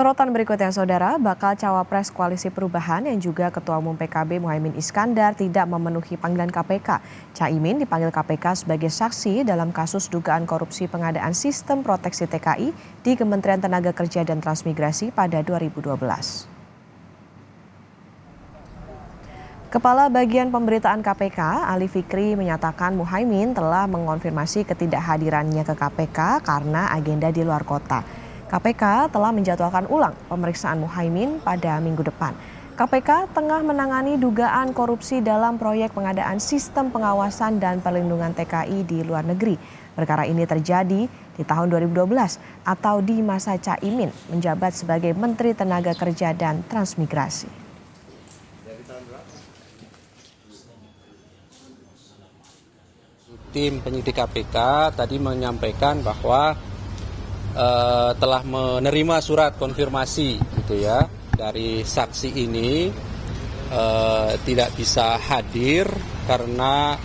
Sorotan berikutnya, Saudara, bakal cawapres Koalisi Perubahan yang juga Ketua Umum PKB Muhaimin Iskandar tidak memenuhi panggilan KPK. Caimin dipanggil KPK sebagai saksi dalam kasus dugaan korupsi pengadaan sistem proteksi TKI di Kementerian Tenaga Kerja dan Transmigrasi pada 2012. Kepala Bagian Pemberitaan KPK, Ali Fikri, menyatakan Muhaimin telah mengonfirmasi ketidakhadirannya ke KPK karena agenda di luar kota. KPK telah menjadwalkan ulang pemeriksaan Muhaimin pada minggu depan. KPK tengah menangani dugaan korupsi dalam proyek pengadaan sistem pengawasan dan perlindungan TKI di luar negeri. Perkara ini terjadi di tahun 2012 atau di masa Caimin menjabat sebagai Menteri Tenaga Kerja dan Transmigrasi. Tim penyidik KPK tadi menyampaikan bahwa telah menerima surat konfirmasi gitu ya dari saksi ini tidak bisa hadir karena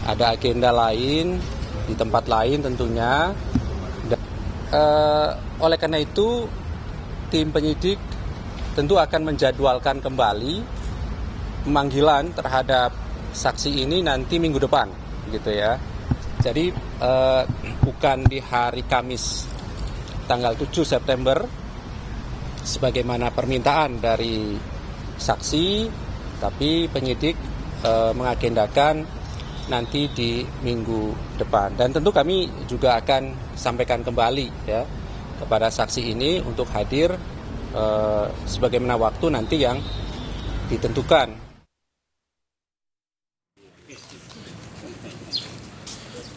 ada agenda lain di tempat lain tentunya. Oleh karena itu tim penyidik tentu akan menjadwalkan kembali pemanggilan terhadap saksi ini nanti minggu depan gitu ya. Jadi bukan di hari Kamis tanggal 7 September sebagaimana permintaan dari saksi, tapi penyidik mengagendakan nanti di minggu depan. Dan tentu kami juga akan sampaikan kembali ya kepada saksi ini untuk hadir sebagaimana waktu nanti yang ditentukan.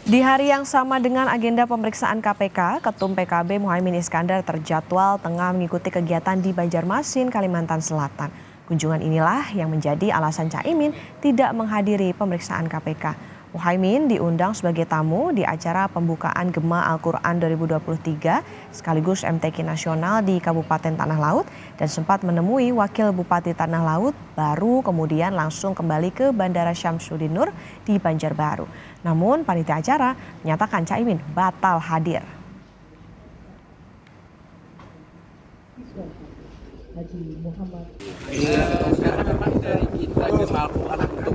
Di hari yang sama dengan agenda pemeriksaan KPK, Ketum PKB Muhaimin Iskandar terjadwal tengah mengikuti kegiatan di Banjarmasin, Kalimantan Selatan. Kunjungan inilah yang menjadi alasan Caimin tidak menghadiri pemeriksaan KPK. Muhaimin diundang sebagai tamu di acara pembukaan Gema Al-Quran 2023 sekaligus MTQ Nasional di Kabupaten Tanah Laut dan sempat menemui Wakil Bupati Tanah Laut, baru kemudian langsung kembali ke Bandara Syamsuddin Nur di Banjarbaru. Namun panitia acara menyatakan Caimin batal hadir. Karena memang dari kita Gema Al-Quran untuk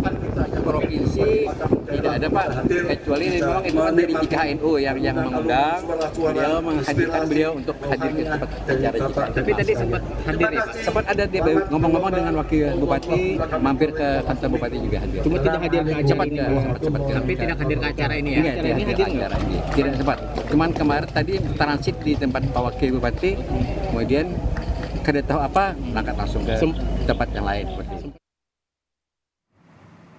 provinsi tidak ada Pak, kecuali memang itu kan dari GKNU yang mengundang beliau, menghadirkan beliau untuk hadir ke tempat acara kita. Tapi tadi sempat hadir ya? Sempat ada dia ngomong-ngomong dengan wakil bupati, mampir ke kantor bupati juga hadir. Cuma tidak hadir ke acara ini. Sempat. Tapi tidak hadir ke acara ini ya? Enggak, Acara ini hadir nggak? Tidak sempat. Cuman kemarin tadi transit di tempat Pak Wakil Bupati, kemudian kada tahu apa berangkat langsung ke tempat yang lain seperti itu.